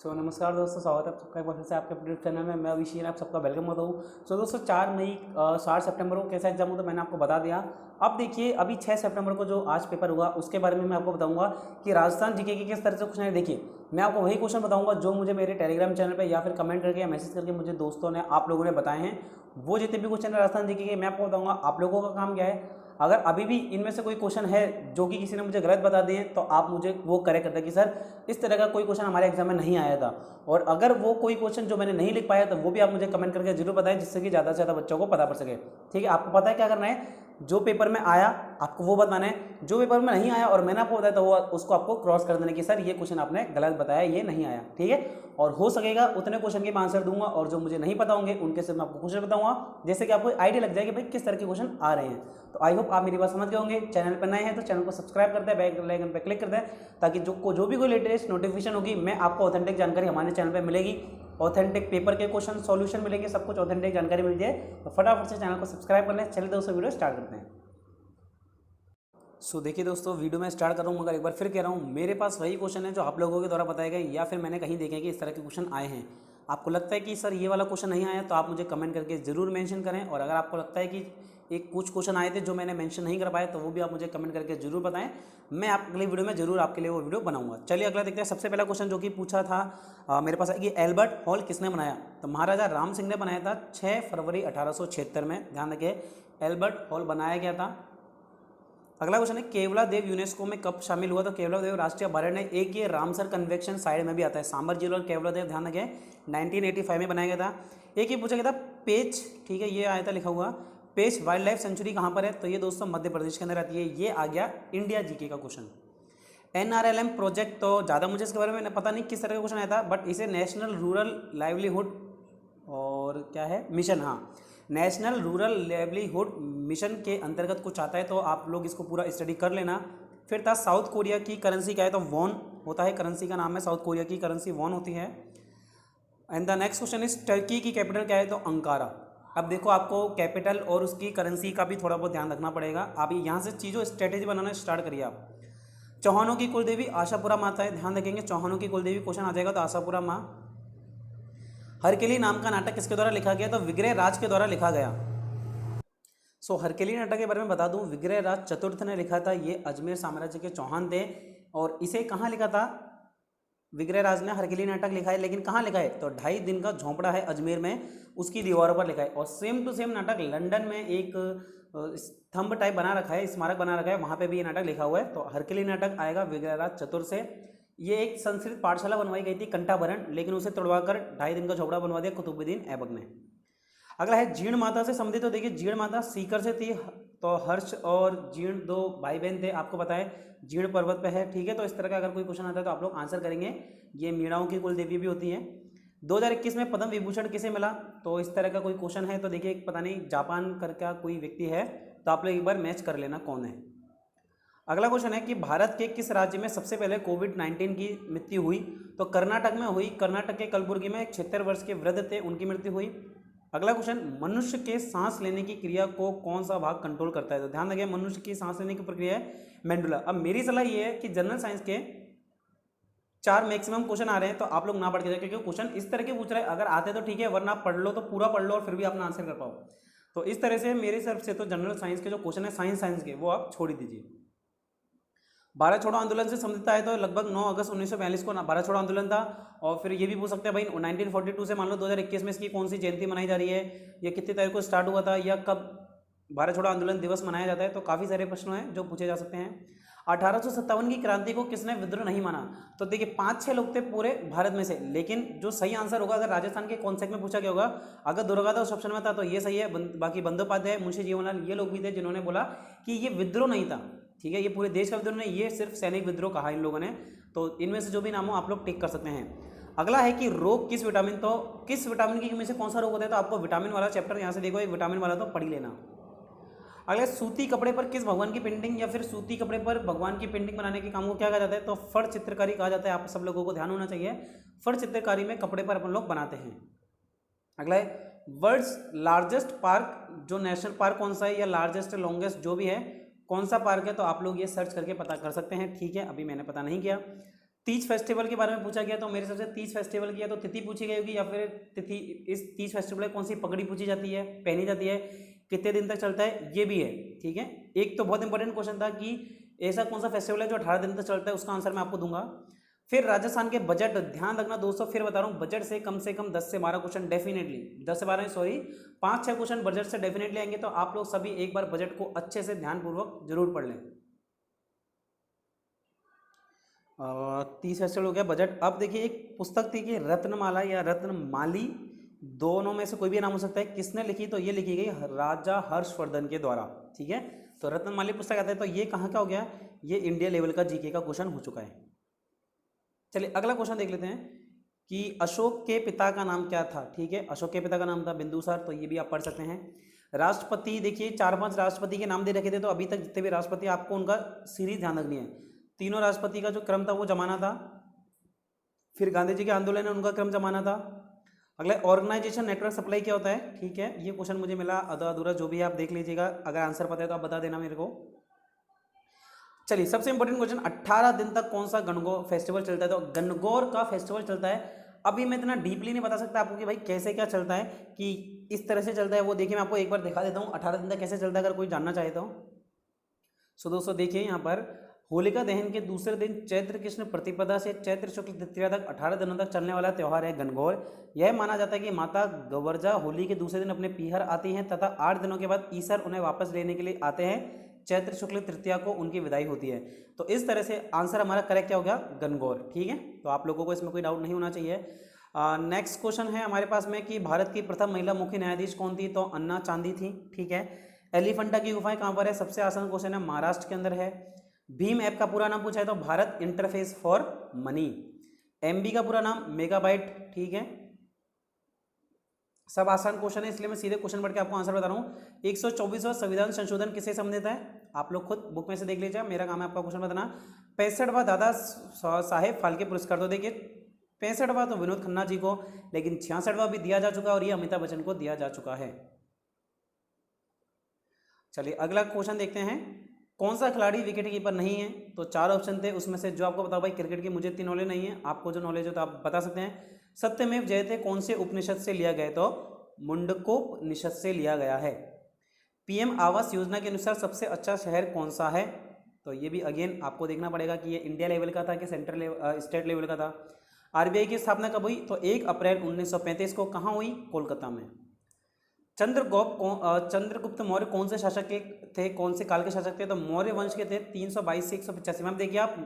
नमस्कार दोस्तों, स्वागत है आप सबका एक बार फिर से आपके अपडेट चैनल में। मैं अभिषेक, आप सबका वेलकम करता हूँ। दोस्तों 4 मई 4 सितंबर को कैसा एग्जाम होता है मैंने आपको बता दिया। अब देखिए, अभी 6 सितंबर को जो आज पेपर हुआ उसके बारे में मैं आपको बताऊंगा कि राजस्थान जीके के किस तरह से क्वेश्चन है। देखिए, मैं आपको वही क्वेश्चन बताऊंगा जो मुझे मेरे टेलीग्राम चैनल पर या फिर कमेंट करके या मैसेज करके मुझे दोस्तों ने, आप लोगों ने बताए हैं। वो जितने भी क्वेश्चन है राजस्थान जीके के, मैं आपको बताऊँगा। आप लोगों का काम क्या है, अगर अभी भी इनमें से कोई क्वेश्चन है जो कि किसी ने मुझे गलत बता दिए तो आप मुझे वो करेक्ट कर दें कि सर इस तरह का कोई क्वेश्चन हमारे एग्जाम में नहीं आया था। और अगर वो कोई क्वेश्चन जो मैंने नहीं लिख पाया तो वो भी आप मुझे कमेंट करके जरूर बताएं, जिससे कि ज़्यादा से ज़्यादा बच्चों को पता पड़ सके। ठीक है, आपको पता है क्या करना है। जो पेपर में आया आपको वो बताना है, जो पेपर में नहीं आया और मैंने आपको बताया तो वो उसको आपको क्रॉस कर देना कि सर ये क्वेश्चन आपने गलत बताया, ये नहीं आया। ठीक है, और हो सकेगा उतने क्वेश्चन के मैं आंसर दूंगा और जो मुझे नहीं पता होंगे उनके सिर्फ मैं आपको क्वेश्चन बताऊंगा, जैसे कि आपको आइडिया लग जाएगी भाई किस तरह के क्वेश्चन आ रहे हैं। तो आई होप आप मेरी बात समझ गए होंगे। चैनल पर नए हैं तो चैनल को सब्सक्राइब कर दें, बेल आइकन पर क्लिक कर दें, ताकि जो भी कोई लेटेस्ट नोटिफिकेशन होगी मैं आपको ऑथेंटिक जानकारी हमारे चैनल पर मिलेगी। ऑथेंटिक पेपर के क्वेश्चन सॉल्यूशन मिलेंगे, सब कुछ ऑथेंटिक जानकारी मिल जाए। तो फटाफट से चैनल को सब्सक्राइब कर लें। चलिए दोस्तों, वीडियो स्टार्ट करते हैं। देखिए दोस्तों, वीडियो में स्टार्ट कर रहा हूँ, मगर एक बार फिर कह रहा हूँ, मेरे पास वही क्वेश्चन है जो आप लोगों के द्वारा बताए गए या फिर मैंने कहीं देखे कि इस तरह के क्वेश्चन आए हैं। आपको लगता है कि सर ये वाला क्वेश्चन नहीं आया तो आप मुझे कमेंट करके ज़रूर मेंशन करें। और अगर आपको लगता है कि एक कुछ क्वेश्चन आए थे जो मैंने मेंशन नहीं कर पाया तो वो भी आप मुझे कमेंट करके जरूर बताएं। मैं आप अगली वीडियो में जरूर आपके लिए वो वीडियो बनाऊंगा। चलिए अगला देखते हैं। सबसे पहला क्वेश्चन जो कि पूछा था मेरे पास है कि एल्बर्ट हॉल किसने बनाया। तो महाराजा राम सिंह ने बनाया था 6 फरवरी 1876 में। ध्यान रखिए, एल्बर्ट हॉल बनाया गया था। अगला क्वेश्चन है केवलादेव यूनेस्को में कब शामिल हुआ। तो केवलादेव राष्ट्रीय अभ्यारण्य है। एक ये रामसर कन्वेक्शन साइड में भी आता है, सांबर जिला और केवलादेव, ध्यान रखें, 1985 में बनाया गया था। एक ये पूछा गया था पेच, ठीक है, ये आया था लिखा हुआ, पेच वाइल्ड लाइफ सेंचुरी कहाँ पर है। तो ये दोस्तों मध्य प्रदेश के अंदर आती है। ये आ गया इंडिया जीके का क्वेश्चन। NRLM प्रोजेक्ट, तो ज़्यादा मुझे इसके बारे में पता नहीं किस तरह का क्वेश्चन आया था, बट इसे नेशनल रूरल लाइवलीहुड और क्या है मिशन, हाँ, नेशनल रूरल लाइवलीहुड मिशन के अंतर्गत कुछ आता है। तो आप लोग इसको पूरा स्टडी कर लेना। फिर था साउथ कोरिया की करेंसी क्या है। तो वॉन होता है, करेंसी का नाम है, साउथ कोरिया की करेंसी वॉन होती है। And the next question is Turkey की कैपिटल क्या है। तो अंकारा। अब देखो, आपको कैपिटल और उसकी करेंसी का भी थोड़ा बहुत ध्यान रखना पड़ेगा। आप यहाँ से चीज़ों स्ट्रेटेजी बनाना स्टार्ट करिए आप। चौहानों की कुलदेवी आशापुरा माता है, ध्यान रखेंगे, चौहानों की कुलदेवी क्वेश्चन आ जाएगा तो आशापुरा माँ। हरकेली नाम का नाटक किसके द्वारा लिखा गया। तो विग्रह राज के द्वारा लिखा गया। हरकेली नाटक के बारे में बता दूं, विग्रह राज चतुर्थ ने लिखा था। ये अजमेर साम्राज्य के चौहान थे। और इसे कहाँ लिखा था, विग्रह राज ने हरकेली नाटक लिखा है, लेकिन कहाँ लिखा है। तो 2.5 दिन का झोंपड़ा है अजमेर में, उसकी दीवारों पर लिखा है। और सेम टू सेम नाटक लंदन में एक स्तंभ टाइप बना रखा है, स्मारक बना रखा है, वहाँ पे भी ये नाटक लिखा हुआ है। तो हरकेली नाटक आएगा विग्रह राज चतुर्थ से। ये एक संस्कृत पाठशाला बनवाई गई थी कंठाभरण, लेकिन उसे तोड़वाकर 2.5 दिन का झोपड़ा बनवा दिया कुतुबुद्दीन ऐबक ने। अगला है जीर्ण माता से संबंधित। तो देखिए, जीर्ण माता सीकर से थी। तो हर्ष और जीर्ण 2 भाई बहन थे, आपको पता है, जीर्ण पर्वत पे है। ठीक है, तो इस तरह का अगर कोई क्वेश्चन आता है तो आप लोग आंसर करेंगे। ये मीणाओं की कुल देवी भी होती हैं। 2021 में पद्म विभूषण किसे मिला। तो इस तरह का कोई क्वेश्चन है। तो देखिए, पता नहीं, जापान करके कोई व्यक्ति है, तो आप लोग एक बार मैच कर लेना कौन है। अगला क्वेश्चन है कि भारत के किस राज्य में सबसे पहले कोविड-19 की मृत्यु हुई। तो कर्नाटक में हुई। कर्नाटक के कलबुर्गी में एक 76 वर्ष के वृद्ध थे, उनकी मृत्यु हुई। अगला क्वेश्चन, मनुष्य के सांस लेने की क्रिया को कौन सा भाग कंट्रोल करता है। तो ध्यान रखिए, मनुष्य की सांस लेने की प्रक्रिया है मेंडुला। अब मेरी सलाह ये है कि जनरल साइंस के 4 मैक्सिमम क्वेश्चन आ रहे हैं तो आप लोग ना पढ़ के जाए, क्योंकि क्वेश्चन इस तरह के पूछ रहे हैं। अगर आते तो ठीक है, वरना आप पढ़ लो तो पूरा पढ़ लो और फिर भी अपना आंसर कर पाओ। तो इस तरह से मेरी तरफ से तो जनरल साइंस के जो क्वेश्चन है साइंस के, वो आप छोड़ ही दीजिए। भारत छोड़ो आंदोलन से संबंधित है। तो लगभग 9 अगस्त 1942 को भारत छोड़ो आंदोलन था। और फिर ये भी पूछ सकते हैं भाई 1942 से मान लो 2021 में इसकी कौन सी जयंती मनाई जा रही है, या कितनी तारीख को स्टार्ट हुआ था, या कब भारत छोड़ो आंदोलन दिवस मनाया जाता है। तो काफ़ी सारे प्रश्न हैं जो पूछे जा सकते हैं। 1857 की क्रांति को किसने विद्रोह नहीं माना। तो देखिए, 5-6 लोग थे पूरे भारत में से, लेकिन जो सही आंसर होगा, अगर राजस्थान के कॉन्सेप्ट में पूछा गया होगा, अगर दुर्गादास उस ऑप्शन में था तो ये सही है। बाकी बंदोपाध्याय, मुंशी जीवनलाल, ये लोग भी थे जिन्होंने बोला कि ये विद्रोह नहीं था। ठीक है, ये पूरे देश का विद्रोह नहीं, ये सिर्फ सैनिक विद्रोह कहा इन लोगों ने। तो इनमें से जो भी नाम हो आप लोग टिक कर सकते हैं। अगला है कि रोग किस विटामिन, तो किस विटामिन की कमी से कौन सा रोग होता है। तो आपको विटामिन वाला चैप्टर यहाँ से देखो, एक विटामिन वाला तो पढ़ ही लेना। अगला, सूती कपड़े पर किस भगवान की पेंटिंग या फिर सूती कपड़े पर भगवान की पेंटिंग बनाने के काम को क्या कहा जाता है। तो फड़ चित्रकारी कहा जाता है। आप सब लोगों को ध्यान होना चाहिए, फड़ चित्रकारी में कपड़े पर अपन लोग बनाते हैं। अगला है वर्ल्ड्स लार्जेस्ट पार्क, जो नेशनल पार्क कौन सा है, या लार्जेस्ट लॉन्गेस्ट जो भी है, कौन सा पार्क है। तो आप लोग ये सर्च करके पता कर सकते हैं। ठीक है, अभी मैंने पता नहीं किया। तीज फेस्टिवल के बारे में पूछा गया, तो मेरे हिसाब से तीज फेस्टिवल की या तो तिथि पूछी गई होगी या फिर तिथि, इस तीज फेस्टिवल में कौन सी पगड़ी पूछी जाती है, पहनी जाती है, कितने दिन तक चलता है, ये भी है। ठीक है, एक तो बहुत इंपॉर्टेंट क्वेश्चन था कि ऐसा कौन सा फेस्टिवल है जो 18 दिन तक चलता है, उसका आंसर मैं आपको दूंगा। फिर राजस्थान के बजट, ध्यान रखना दोस्तों, फिर बता रहा हूँ, बजट से कम 10 से 12 क्वेश्चन डेफिनेटली, 10 से 12 सॉरी 5-6 क्वेश्चन बजट से डेफिनेटली आएंगे। तो आप लोग सभी एक बार बजट को अच्छे से ध्यानपूर्वक जरूर पढ़ लें। 30 फेस्टिवल हो गया बजट। अब देखिए एक पुस्तक थी कि रत्नमाला या रत्नमाली, दोनों में से कोई भी नाम हो सकता है, किसने लिखी, तो ये लिखी गई राजा हर्षवर्धन के द्वारा। ठीक है, तो रत्नमाली पुस्तक आता है। तो ये कहाँ का हो गया, ये इंडिया लेवल का जीके का क्वेश्चन हो चुका है। चलिए अगला क्वेश्चन देख लेते हैं कि अशोक के पिता का नाम क्या था। ठीक है, अशोक के पिता का नाम था बिंदुसार, तो ये भी आप पढ़ सकते हैं। राष्ट्रपति, देखिए 4-5 राष्ट्रपति के नाम दे रखे थे, तो अभी तक जितने भी राष्ट्रपति, आपको उनका सीरीज ध्यान रखनी है। तीनों राष्ट्रपति का जो क्रम था वो जमाना था, फिर गांधी जी के आंदोलन ने उनका क्रम जमाना था। अगला ऑर्गेनाइजेशन नेटवर्क सप्लाई क्या होता है। ठीक है, ये क्वेश्चन मुझे मिला आधा अधूरा, जो भी आप देख लीजिएगा, अगर आंसर पता है तो आप बता देना मेरे को। चलिए सबसे इंपॉर्टेंट क्वेश्चन, 18 दिन तक कौन सा गणगौर फेस्टिवल चलता है, तो गणगौर का फेस्टिवल चलता है। अभी मैं इतना डीपली नहीं बता सकता आपको कि भाई कैसे क्या चलता है, कि इस तरह से चलता है, वो देखिए मैं आपको एक बार दिखा देता हूँ 18 दिन तक कैसे चलता है, अगर कोई जानना चाहे तो। सो दोस्तों देखिए यहाँ पर, होलिका दहन के दूसरे दिन चैत्र कृष्ण प्रतिपदा से चैत्र शुक्ल तृतीया तक 18 दिनों तक चलने वाला त्यौहार है गणगौर। यह माना जाता है कि माता गवर्जा होली के दूसरे दिन अपने पीहर आती हैं तथा 8 दिनों के बाद ईसर उन्हें वापस लेने के लिए आते हैं। चैत्र शुक्ल तृतीया को उनकी विदाई होती है। तो इस तरह से आंसर हमारा करेक्ट क्या हो गया, गणगौर। ठीक है, तो आप लोगों को इसमें कोई डाउट नहीं होना चाहिए। नेक्स्ट क्वेश्चन है हमारे पास में कि भारत की प्रथम महिला मुख्य न्यायाधीश कौन थी, तो अन्ना चांदी थी। ठीक है, एलिफेंटा की गुफाएं कहाँ पर है, सबसे आसान क्वेश्चन है, महाराष्ट्र के अंदर है। भीम ऐप का पूरा नाम पूछा है तो Bharat interface for money. MB का पूरा नाम मेगाबाइट। ठीक है, सब आसान क्वेश्चन है, इसलिए मैं सीधे क्वेश्चन पढ़ के आपको आंसर बता रहा हूँ। 124वां संविधान संशोधन किसे संबंधित है, आप लोग खुद बुक में से देख लीजिए, मेरा काम है आपका क्वेश्चन बताना। 65वां दादा साहेब फाल्के पुरस्कार, तो देखिए 65वां तो विनोद खन्ना जी को, लेकिन 66वां भी दिया जा चुका है और ये अमिताभ बच्चन को दिया जा चुका है। चलिए अगला क्वेश्चन देखते हैं, कौन सा खिलाड़ी विकेट कीपर नहीं है, तो 4 ऑप्शन थे, उसमें से जो आपको बताओ भाई क्रिकेट की मुझे इतनी नॉलेज नहीं है, आपको जो नॉलेज हो तो आप बता सकते हैं। सत्यमेव जयते कौन से उपनिषद से लिया गया, तो मुंडकोपनिषद से लिया गया है। पीएम आवास योजना के अनुसार सबसे अच्छा शहर कौन सा है, तो ये भी अगेन आपको देखना पड़ेगा कि ये इंडिया लेवल का था कि सेंट्रल लेवल, स्टेट लेवल का था। आरबीआई की स्थापना कब हुई, तो 1 अप्रैल 1935 को, कहाँ हुई, कोलकाता में। चंद्रगुप्त मौर्य कौन से शासक के थे, कौन से काल के शासक थे, तो मौर्य वंश के थे, 322 से 185 में। देखिए आप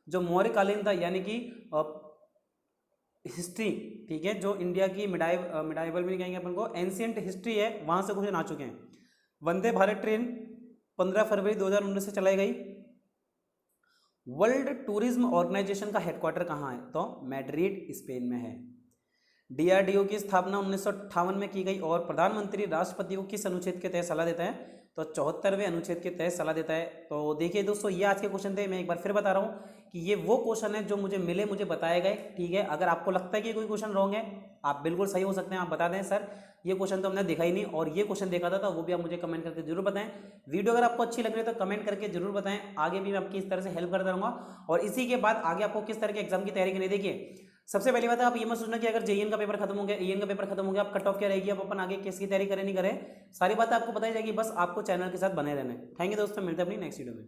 जो मौर्य कालीन था, यानी कि हिस्ट्री, ठीक है, जो इंडिया की मिडाइवल भी कहेंगे अपन को, एंशियंट हिस्ट्री है, वहाँ से क्वेश्चन आ चुके हैं। वंदे भारत ट्रेन 15 फरवरी 2019 से चलाई गई। वर्ल्ड टूरिज्म ऑर्गेनाइजेशन का हेडक्वार्टर कहाँ है, तो मैड्रिड स्पेन में है। डीआरडीओ की स्थापना 1958 में की गई और प्रधानमंत्री राष्ट्रपति को किस अनुच्छेद के तहत सलाह देता है, तो 74वें अनुच्छेद के तहत सलाह देता है। तो देखिए दोस्तों, ये आज के क्वेश्चन थे, मैं एक बार फिर बता रहा हूँ कि ये वो क्वेश्चन है जो मुझे मिले, मुझे बताए गए। ठीक है, अगर आपको लगता है कि कोई क्वेश्चन रॉन्ग है, आप बिल्कुल सही हो सकते हैं, आप बता दें सर ये क्वेश्चन तो हमने देखा ही नहीं और ये क्वेश्चन देखा था, तो वो भी आप मुझे कमेंट करके जरूर बताएं। वीडियो अगर आपको अच्छी लग रही है तो कमेंट करके जरूर बताएं, आगे भी मैं आपकी इस तरह से हेल्प करता रहूँगा। और इसी के बाद आगे आपको किस तरह के एग्जाम की तैयारी करनी, देखिए सबसे पहली बात है, आप ये मत सोचना कि अगर जेईएन का पेपर खत्म हो गया, एएन का पेपर खत्म हो गया, आप कट ऑफ क्या रहेगी, अब अपन आगे किसकी तैयारी करें नहीं करें, सारी बातें आपको बताई जाएगी, बस आपको चैनल के साथ बने रहना है। थैंक यू दोस्तों, मिलते हैं अपनी नेक्स्ट वीडियो में।